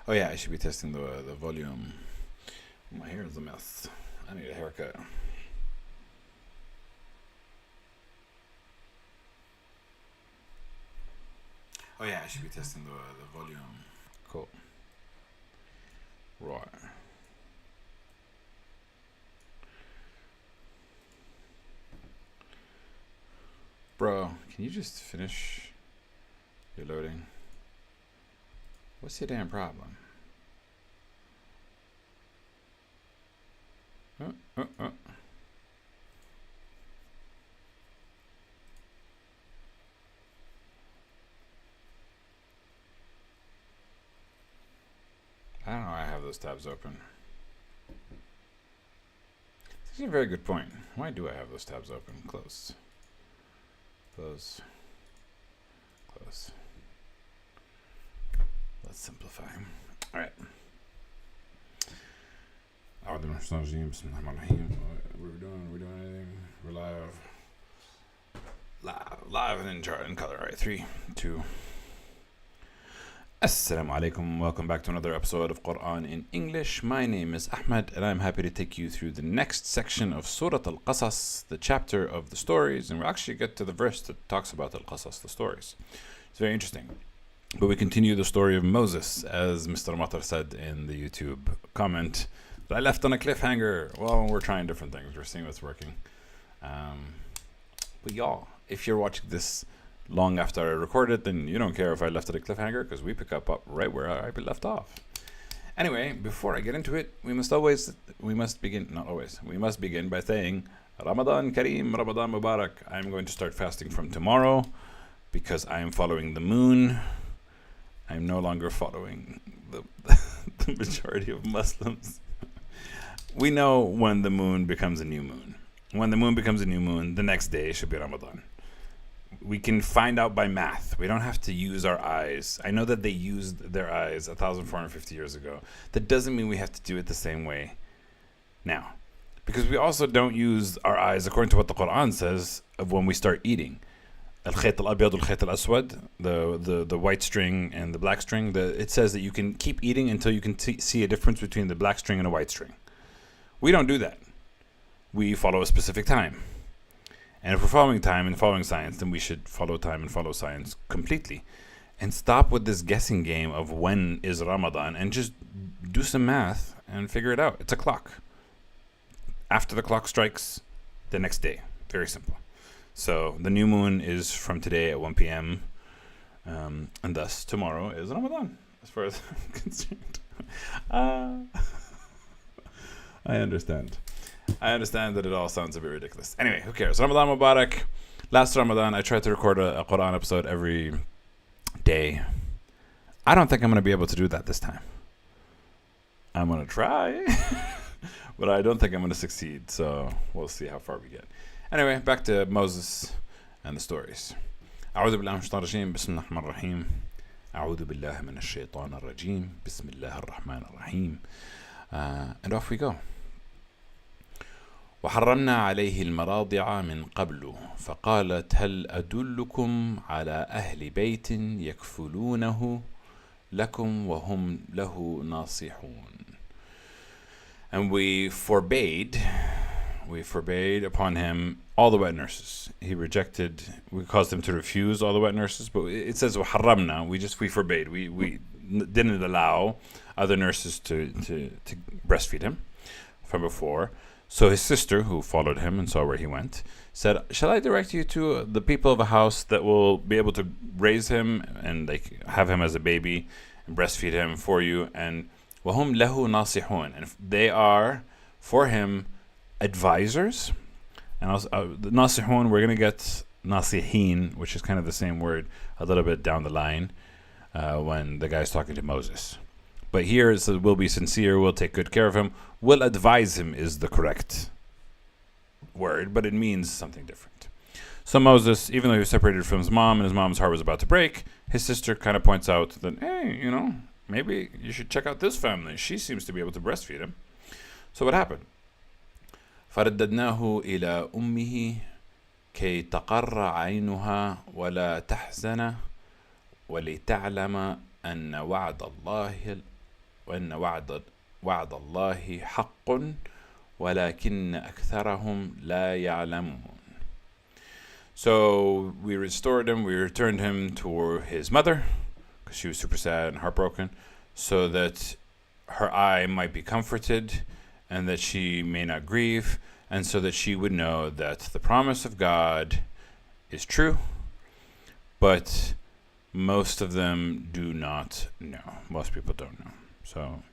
Oh yeah, I should be testing the volume. My hair is a mess. I need a haircut. Oh yeah, I should be testing the volume. Cool. Right. Bro, can you just finish your loading? What's your damn problem? Uh, uh, uh. I don't know why I have those tabs open. That's a very good point. Why do I have those tabs open? Close. Close. Close. Let's simplify. Alright. What are we doing? We're doing anything? We're live. Live and in color. Alright, 3, 2. Assalamu alaikum. Welcome back to another episode of Quran in English. My name is Ahmed and I'm happy to take you through the next section of Surah Al-Qasas, the chapter of the stories, and we'll actually get to the verse that talks about Al-Qasas, the stories. It's very interesting. But we continue the story of Moses, as Mr. Matar said in the YouTube comment. But I left on a cliffhanger. Well, we're trying different things. We're seeing what's working. But y'all, if you're watching this long after I recorded, then you don't care if I left it a cliffhanger because we pick up right where I left off. Anyway, before I get into it, we must begin by saying Ramadan Kareem, Ramadan Mubarak. I'm going to start fasting from tomorrow because I am following the moon. I'm no longer following the majority of Muslims. We know when the moon becomes a new moon. When the moon becomes a new moon, the next day should be Ramadan. We can find out by math. We don't have to use our eyes. I know that they used their eyes 1,450 years ago. That doesn't mean we have to do it the same way now. Because we also don't use our eyes according to what the Quran says of when we start eating. Al-khayt al-abyad al-khayt al-aswad, the white string and the black string. It says that you can keep eating until you can see a difference between the black string and a white string. We don't do that. We follow a specific time. And if we're following time and following science, then we should follow time and follow science completely. And stop with this guessing game of when is Ramadan and just do some math and figure it out. It's a clock. After the clock strikes, the next day. Very simple. So the new moon is from today at 1 p.m. And thus tomorrow is Ramadan, as far as I'm concerned. I understand. I understand that it all sounds a bit ridiculous. Anyway, who cares? Ramadan Mubarak. Last Ramadan, I tried to record a Quran episode every day. I don't think I'm going to be able to do that this time. I'm going to try, but I don't think I'm going to succeed. So we'll see how far we get. Anyway, back to Moses and the stories. أعوذ بالله من الشيطان الرجيم بسم الله الرحمن الرحيم أعوذ بالله من الشيطان الرجيم بسم الله الرحمن الرحيم. And off we go. وحرمنا عليه المراضع من قبل فقالت هل أدلكم على أهل بيت يكفلونه لكم وهم له ناصحون. And we forbade upon him all the wet nurses. We caused him to refuse all the wet nurses, but it says وحرمنا, we forbade, we didn't allow other nurses to breastfeed him from before. So his sister, who followed him and saw where he went, said, shall I direct you to the people of a house that will be able to raise him and have him as a baby and breastfeed him for you? And وَهُمْ لَهُ نَاصِحُونَ, and they are for him advisors. And also, the nasihun, we're going to get nasihin, which is kind of the same word a little bit down the line when the guy's talking to Moses. But here it says, we'll be sincere, we'll take good care of him. We'll advise him is the correct word, but it means something different. So Moses, even though he was separated from his mom and his mom's heart was about to break, his sister kind of points out that, hey, maybe you should check out this family. She seems to be able to breastfeed him. So what happened? فرددناه إلى أمه كي تقر عينها ولا تحزن ولتعلم أن وعد الله وأن وعد الله حق ولكن أكثرهم لا يعلمون. So we restored him, we returned him to his mother, because she was super sad and heartbroken, so that her eye might be comforted and that she may not grieve, and so that she would know that the promise of God is true, but most of them do not know. Most people don't know. So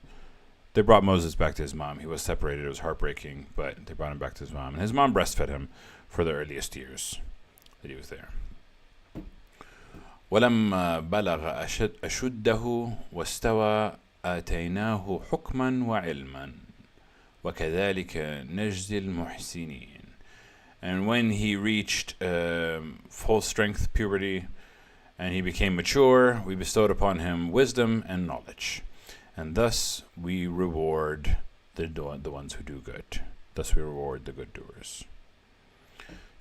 they brought Moses back to his mom. He was separated. It was heartbreaking, but they brought him back to his mom. And his mom breastfed him for the earliest years that he was there. ولما بلغ أشده واستوى آتيناه حكما وعلما وكذلك نجزي المحسنين. And when he reached full strength, puberty, and he became mature, we bestowed upon him wisdom and knowledge. And thus we reward the ones who do good. Thus we reward the good doers.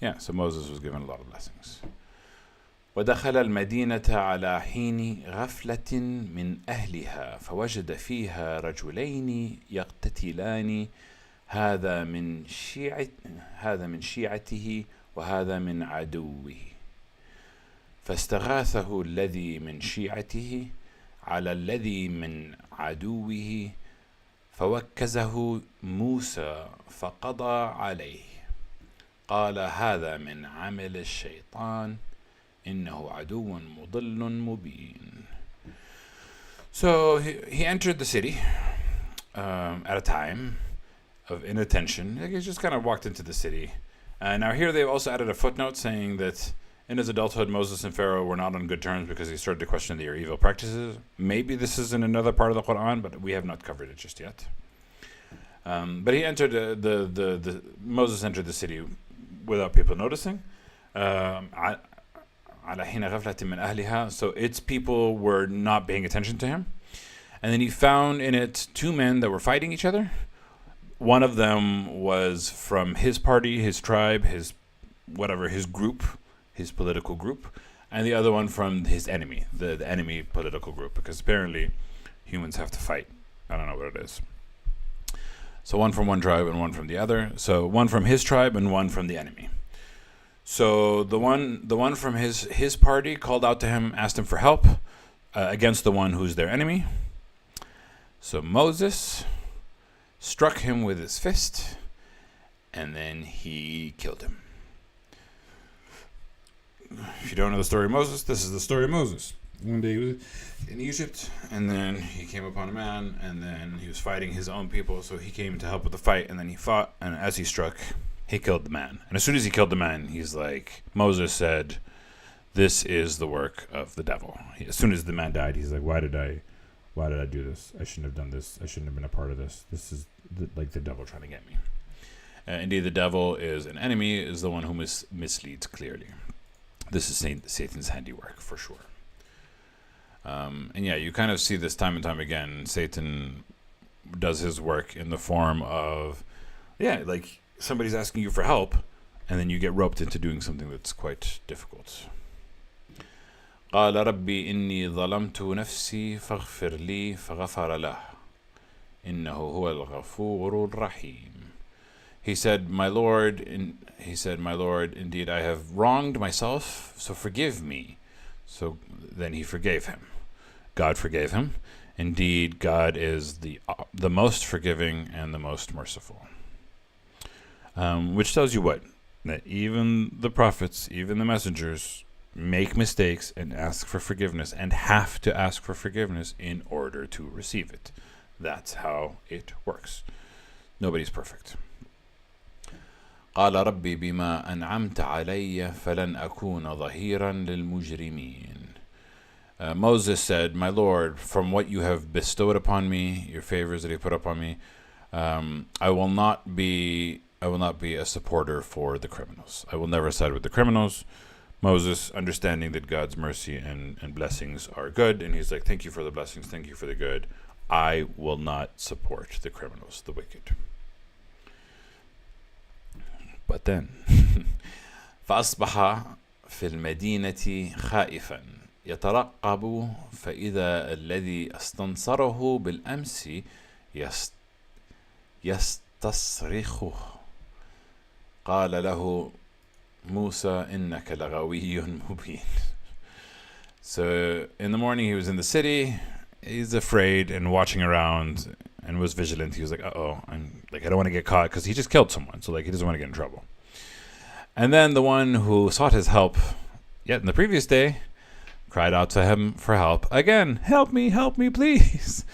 Yeah, so Moses was given a lot of blessings. ودخل المدينة على حين غفلة من أهلها فوجد فيها رجلين يقتتلان هذا من شيعته وهذا من عدوه فاستغاثه الذي من شيعته على الذي من عدوه فوكزه موسى فقضى عليه قال هذا من عمل الشيطان إنه عدو مضل مبين. So he entered the city at a time of inattention. He just kind of walked into the city. Now here they've also added a footnote saying that in his adulthood, Moses and Pharaoh were not on good terms because he started to question their evil practices. Maybe this is in another part of the Quran, but we have not covered it just yet. But he entered Moses entered the city without people noticing. So its people were not paying attention to him. And then he found in it two men that were fighting each other. One of them was from his party, his tribe, his group, his political group, and the other one from his enemy, the enemy political group, because apparently humans have to fight. I don't know what it is. So one from one tribe and one from the other. So one from his tribe and one from the enemy. So the one from his party called out to him, asked him for help against the one who's their enemy. So Moses struck him with his fist, and then he killed him. If you don't know the story of Moses, this is the story of Moses. One day he was in Egypt, and then he came upon a man, and then he was fighting his own people, so he came to help with the fight, and then he fought, and as he struck, he killed the man. And as soon as he killed the man, Moses said, this is the work of the devil. As soon as the man died, he's like, why did I do this? I shouldn't have done this. I shouldn't have been a part of this. This is the devil trying to get me. Indeed, the devil is an enemy, is the one who misleads clearly. This is Satan's handiwork, for sure. And yeah, you kind of see this time and time again. Satan does his work in the form of, like somebody's asking you for help, and then you get roped into doing something that's quite difficult. قال ربي إني ظلمت نفسي فاغفر لي فغفر له إنه هو الغفور الرحيم. He said, my Lord, indeed I have wronged myself, so forgive me. So then he forgave him. God forgave him. Indeed, God is the most forgiving and the most merciful. Which tells you what? That even the prophets, even the messengers, make mistakes and ask for forgiveness, and have to ask for forgiveness in order to receive it. That's how it works. Nobody's perfect. قال ربي بما أنعمت علي فلن أكون ظهيرا للمجرمين. Moses said, my Lord, from what you have bestowed upon me, your favors that you put upon me, I will not be a supporter for the criminals. I will never side with the criminals. Moses, understanding that God's mercy and blessings are good, and he's like, thank you for the blessings, thank you for the good. I will not support the criminals, the wicked. But then, فأصبح في المدينة خائفا يترقب فإذا الذي استنصره بالأمس يستصرخه. قال له موسى إنك لغوي مبين. So in the morning he was in the city, he's afraid and watching around and was vigilant. He was like, uh-oh, I don't want to get caught, because he just killed someone, so he doesn't want to get in trouble. And then the one who sought his help yet in the previous day cried out to him for help again. Help me, please.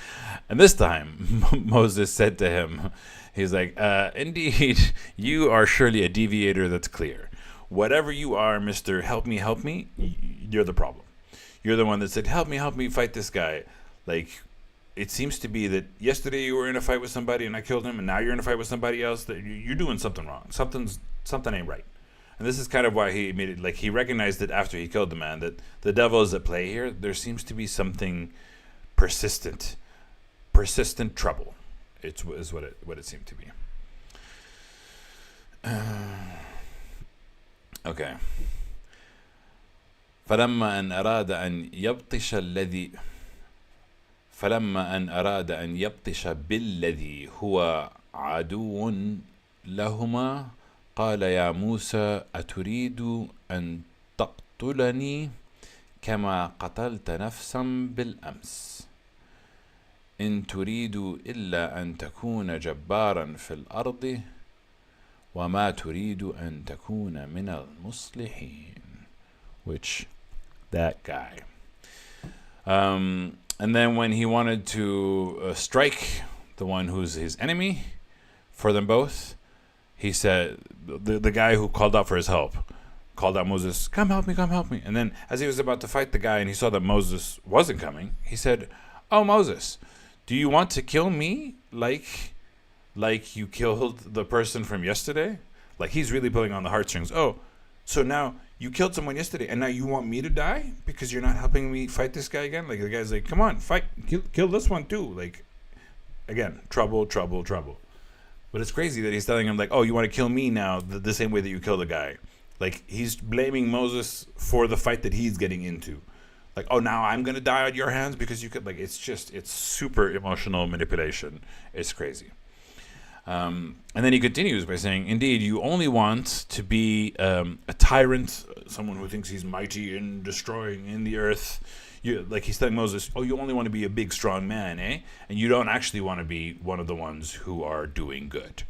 And this time Moses said to him, he's like, indeed, you are surely a deviator that's clear. Whatever you are, Mr. Help me, you're the problem. You're the one that said, help me, fight this guy. It seems to be that yesterday you were in a fight with somebody and I killed him, and now you're in a fight with somebody else. That you're doing something wrong. Something ain't right. And this is kind of why he made it, he recognized it after he killed the man, that the devil is at play here. There seems to be something persistent trouble. Is what it seemed to be. Okay. فلما أن أراد أن يبطش بالذي هو عدو لهما قال يا موسى أتريد أن تقتلني كما قتلت نفسا بالأمس إن تريد إلا أن تكون جبارا في الأرض وما تريد أن تكون من المصلحين. Which, that guy. And then when he wanted to strike the one who's his enemy for them both, he said, the guy who called out for his help, called out Moses, come help me. And then as he was about to fight the guy and he saw that Moses wasn't coming, he said, oh, Moses, do you want to kill me like you killed the person from yesterday? He's really pulling on the heartstrings. Oh, so now you killed someone yesterday and now you want me to die because you're not helping me fight this guy again? The guy's like, come on, fight, kill this one too. Again, trouble. But it's crazy that he's telling him, oh, you want to kill me now the same way that you killed the guy. He's blaming Moses for the fight that he's getting into. Oh, now I'm going to die on your hands because you could, it's super emotional manipulation. It's crazy. And then he continues by saying, indeed, you only want to be a tyrant, someone who thinks he's mighty and destroying in the earth. He's telling Moses, oh, you only want to be a big, strong man, eh? And you don't actually want to be one of the ones who are doing good.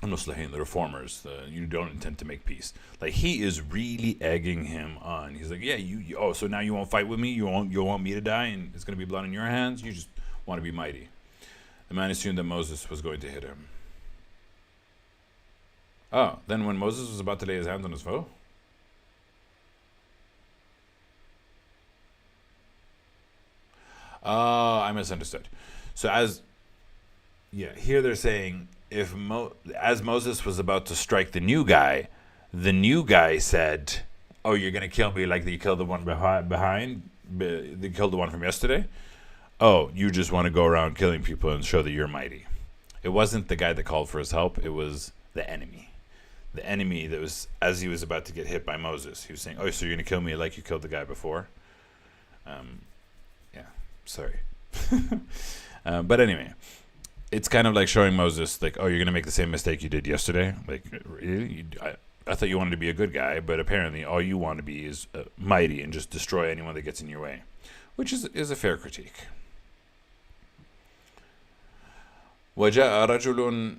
The reformers, you don't intend to make peace. He is really egging him on. He's like, yeah, you so now you won't fight with me? You want me to die and it's going to be blood on your hands? You just want to be mighty. The man assumed that Moses was going to hit him. Oh, then when Moses was about to lay his hands on his foe? Oh, I misunderstood. So here they're saying, as Moses was about to strike the new guy said, oh, you're going to kill me like you killed the one behind? They killed the one from yesterday? Oh, you just want to go around killing people and show that you're mighty. It wasn't the guy that called for his help. It was the enemy. The enemy that was, as he was about to get hit by Moses, he was saying, oh, so you're going to kill me like you killed the guy before? Sorry. But anyway, it's kind of like showing Moses, oh, you're going to make the same mistake you did yesterday? Really? I thought you wanted to be a good guy, but apparently all you want to be is mighty and just destroy anyone that gets in your way, which is a fair critique. وجاء رجل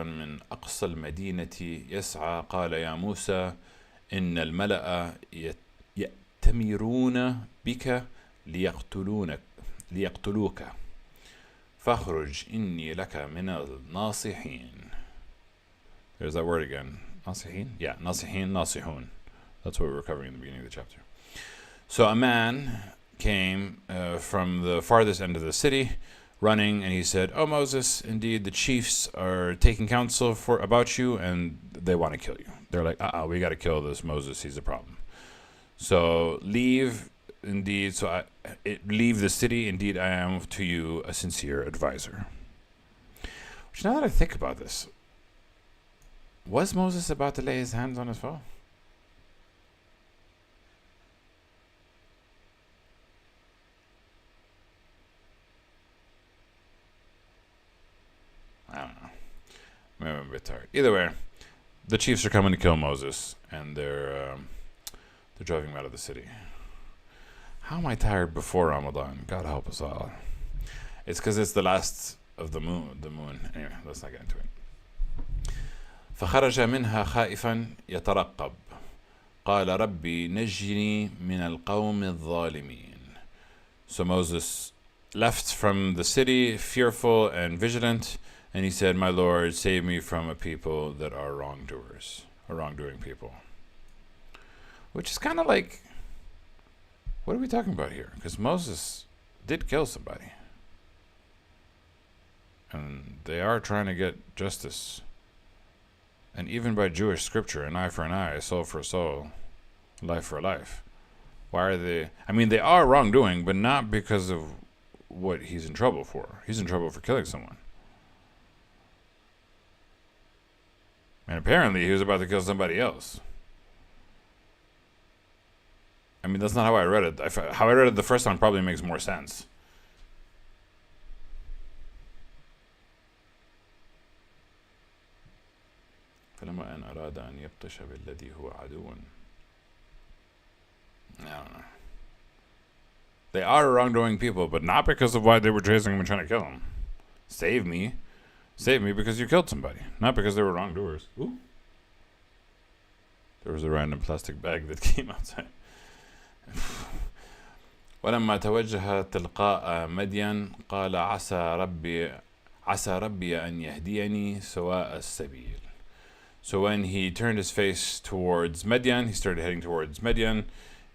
من أقصى المدينة يسعى قال يا موسى إن الملأ يأتمرون بك ليقتلوك فاخرج إني لك من الناصحين. There's that word again. ناصحين? Yeah, ناصحون. That's what we were covering in the beginning of the chapter. So a man came from the farthest end of the city, running, and he said, oh, Moses, indeed, the chiefs are taking counsel about you, and they want to kill you. They're like, we got to kill this Moses. He's a problem. So leave, indeed. So leave the city. Indeed, I am to you a sincere advisor. Which, now that I think about this, was Moses about to lay his hands on his foe? I don't know. Maybe I'm a bit tired. Either way, the chiefs are coming to kill Moses, and they're driving him out of the city. How am I tired before Ramadan? God help us all. It's because it's the last of the moon. Anyway, let's not get into it. فخرج منها خائفا يترقب قال ربي نجني من القوم الظالمين. So Moses left from the city fearful and vigilant, and he said, my Lord, save me from a people that are wrongdoers, or wrongdoing people. Which is kind of like, what are we talking about here? Because Moses did kill somebody. And they are trying to get justice. And even by Jewish scripture, an eye for an eye, a soul for a soul, life for life. Why are they? I mean, they are wrongdoing, but not because of what he's in trouble for. He's in trouble for killing someone. And apparently he was about to kill somebody else. I mean, that's not how I read it. How I read it the first time probably makes more sense. فلما أن أراد أن يبطش بالذي هو عدو. I don't know. They are wrongdoing people, but not because of why they were chasing him and trying to kill him. Save me because you killed somebody, not because they were wrongdoers. Ooh. There was a random plastic bag that came outside. ولما توجه تلقاء مدين قال عسى ربي أن يهديني سواء السبيل. So when he turned his face towards Midian, he started heading towards Midian.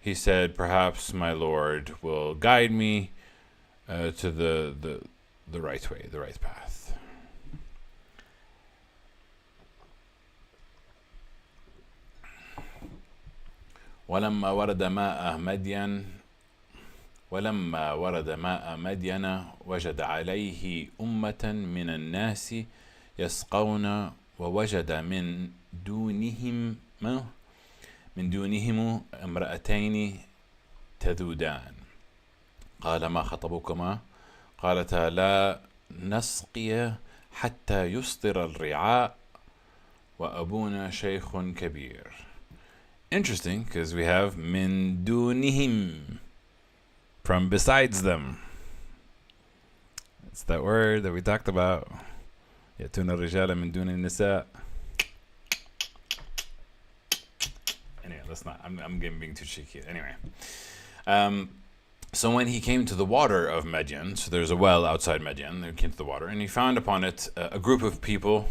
He said, perhaps my Lord will guide me to the right way, the right path. ولما ورد ماء مدين وجد عليه أمة من الناس يسقون ووجد من دونهم امرأتين تذودان قال ما خطبكما قالتا لا نسقي حتى يصدر الرعاء وأبونا شيخ كبير. Interesting, because we have من دونهم, from besides them. It's that word that we talked about. يأتون الرجال من دون النساء. Anyway, let's not. I'm being too cheeky. Anyway, so when he came to the water of Midian, so there's a well outside Midian. He came to the water, and he found upon it a group of people,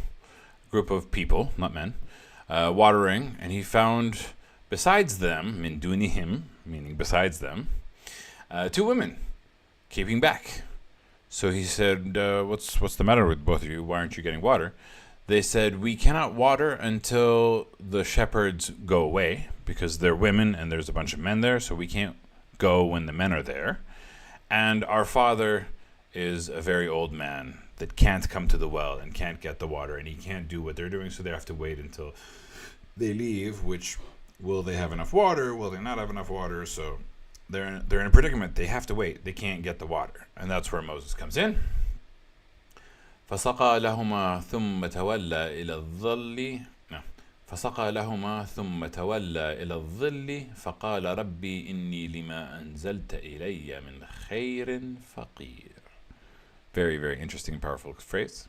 not men, watering, and he found besides them, min dunihim, meaning besides them, two women keeping back. So he said, what's the matter with both of you? Why aren't you getting water? They said, we cannot water until the shepherds go away, because they're women and there's a bunch of men there, so we can't go when the men are there. And our father is a very old man that can't come to the well and can't get the water, and he can't do what they're doing, so they have to wait until they leave, which, will they have enough water? Will they not have enough water? So they're in a predicament. They have to wait. They can't get the water. And that's where Moses comes in. فسقى لهما ثم تولى إلى الظل فقال ربي إني لما أنزلت إلي من خير فقير. Very, very interesting and powerful phrase.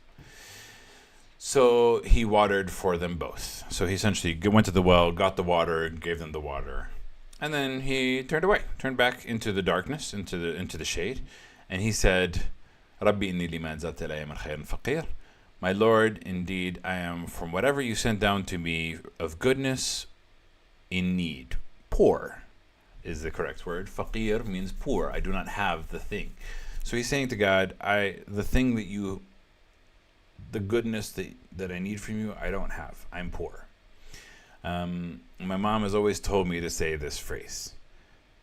So he watered for them both. So he essentially went to the well, got the water, gave them the water. And then he turned back into the darkness, into the shade. And he said, Rabbi inni lima anzalta ilayya min khayrin faqir. My Lord, indeed, I am from whatever you sent down to me of goodness in need. Poor is the correct word. Faqir means poor. I do not have the thing. So he's saying to God, the goodness that I need from you, I don't have. I'm poor. My mom has always told me to say this phrase,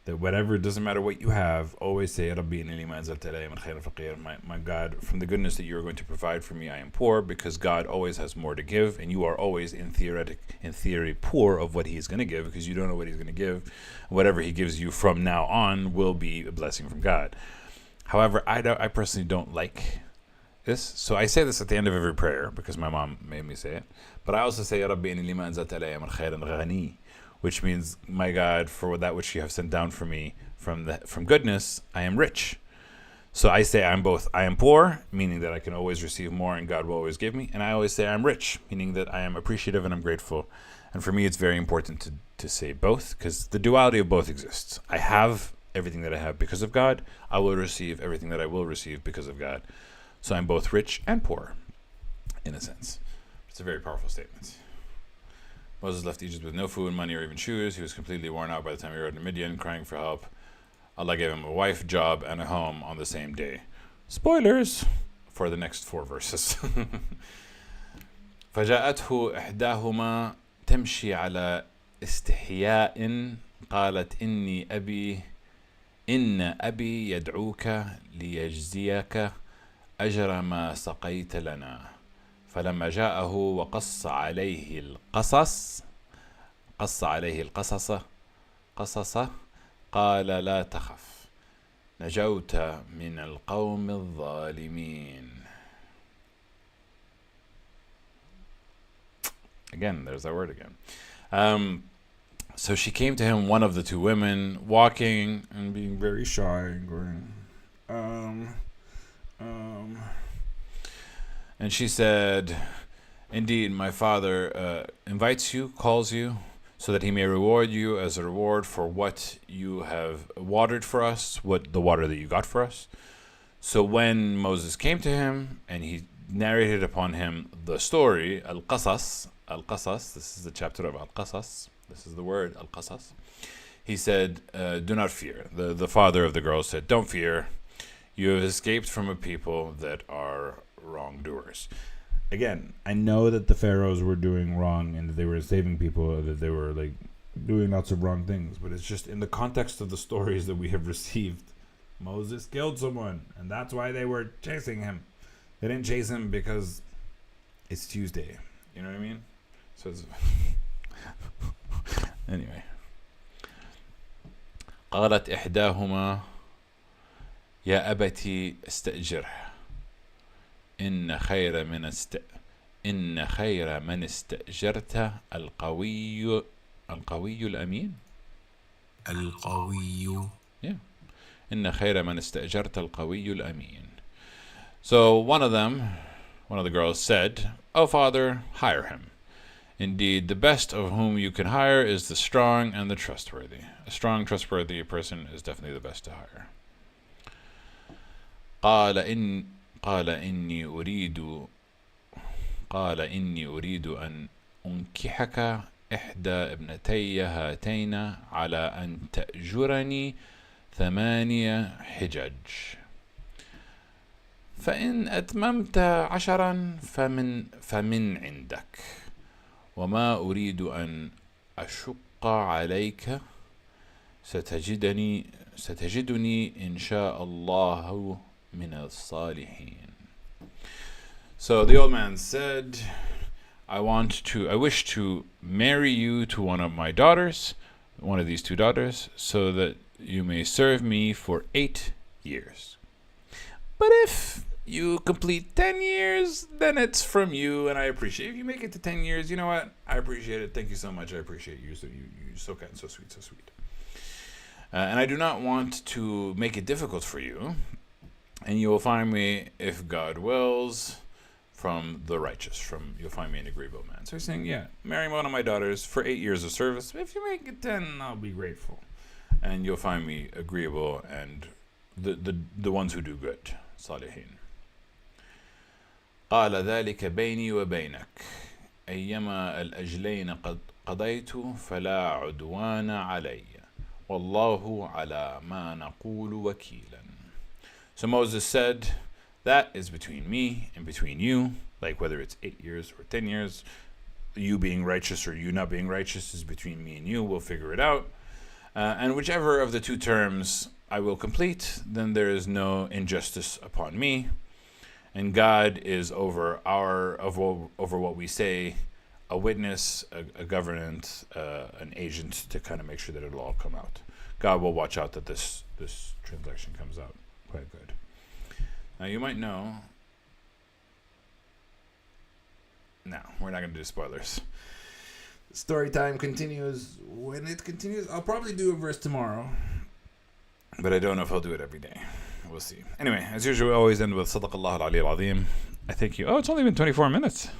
that whatever, doesn't matter what you have, always say, Rabbi inni lima anzalta ilayya min khayrin faqir. My God, from the goodness that you are going to provide for me, I am poor, because God always has more to give, and you are always in theory poor of what he's going to give, because you don't know what he's going to give. Whatever he gives you from now on will be a blessing from God. However, I personally don't like this. So I say this at the end of every prayer because my mom made me say it. But I also say, Ya Rabbi, inni lima anzalta alayya min khairin ghani, which means, my God, for that which you have sent down for me from goodness, I am rich. So I say I'm both. I am poor, meaning that I can always receive more and God will always give me. And I always say I'm rich, meaning that I am appreciative and I'm grateful. And for me, it's very important to say both, because the duality of both exists. I have everything that I have because of God. I will receive everything that I will receive because of God. So I'm both rich and poor, in a sense. It's a very powerful statement. Moses left Egypt with no food, money, or even shoes. He was completely worn out by the time he arrived in Midian, crying for help. Allah gave him a wife, job, and a home on the same day. Spoilers for the next 4 verses. فجاءته إحداهما تمشي على استحياء قالت إن أبي يدعوك ليجزيك أجر ما سقيت لنا. فلما جاءه وقص عليه القصص قال لا تخف نجوت من القوم الظالمين. Again, there's that word again. So she came to him, one of the 2 women, walking and being very shy and going, and she said, indeed, my father invites you, calls you, so that he may reward you as a reward for what you have watered for us, the water that you got for us. So when Moses came to him and he narrated upon him the story, Al-Qasas, this is the chapter of Al-Qasas, this is the word Al-Qasas, he said, do not fear. The father of the girl said, don't fear. You have escaped from a people that are wrongdoers. Again, I know that the pharaohs were doing wrong and that they were enslaving people, that they were like doing lots of wrong things, but it's just in the context of the stories that we have received. Moses killed someone, and that's why they were chasing him. They didn't chase him because it's Tuesday. You know what I mean? So it's anyway. قالت إحداهما يا أبتي استأجره إن خير من استأجرت القوي الأمين. Yeah. إن خير من استأجرت القوي الأمين. So one of the girls said, "Oh father, hire him. Indeed, the best of whom you can hire is the strong and the trustworthy. A strong, trustworthy person is definitely the best to hire." قال إني أريد أن أنكحك إحدى ابنتي هاتين على أن تأجرني 8 حجج فإن أتممت 10 فمن عندك وما أريد أن أشق عليك ستجدني إن شاء الله من الصالحين. So the old man said, I wish to marry you to one of my daughters, one of these 2 daughters, so that you may serve me for 8 years. But if you complete 10 years, then it's from you, and I appreciate it. If you make it to 10 years, you know what? I appreciate it. Thank you so much. I appreciate you. So you're so kind, so sweet, so sweet. And I do not want to make it difficult for you, and you will find me, if God wills, from the righteous. You'll find me an agreeable man. So he's saying, yeah, marry one of my daughters for 8 years of service. If you make it 10, I'll be grateful. And you'll find me agreeable and the ones who do good. Salihin. قال ذلك بيني وبينك أيما الأجلين قد قضيت فلا عدوان علي والله على ما نقول وكيلا. So Moses said, that is between me and between you, like whether it's 8 years or 10 years, you being righteous or you not being righteous is between me and you. We'll figure it out. And whichever of the 2 terms I will complete, then there is no injustice upon me. And God is over what we say, a witness, a governant, an agent to kind of make sure that it'll all come out. God will watch out that this transaction comes out quite good. Now you might know No, we're not going to do spoilers. Story time continues. When it continues, I'll probably do a verse tomorrow. But I don't know if I'll do it every day. We'll see. Anyway, as usual, we always end with Sadaqallah al-Ali al-Azim. I thank you. Oh, it's only been 24 minutes.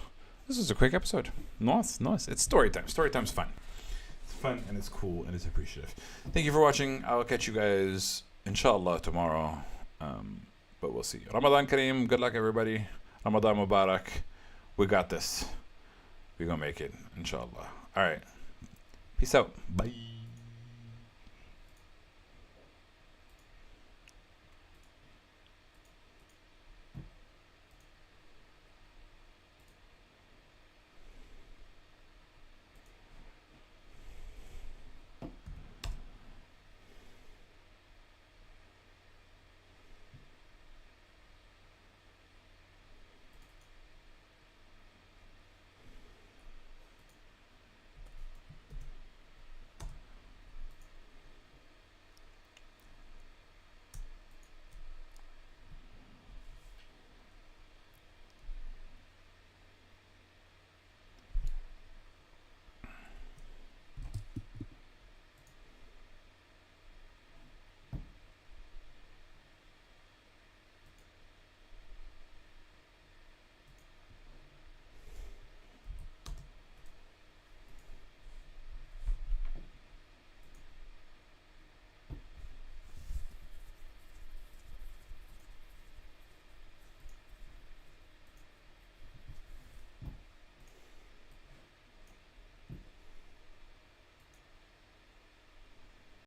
This is a quick episode. Nice. It's story time. Story time's fun. It's fun and it's cool and it's appreciative. Thank you for watching. I'll catch you guys, inshallah, tomorrow. But we'll see. Ramadan Kareem. Good luck, everybody. Ramadan Mubarak. We got this. We're going to make it, inshallah. All right. Peace out. Bye.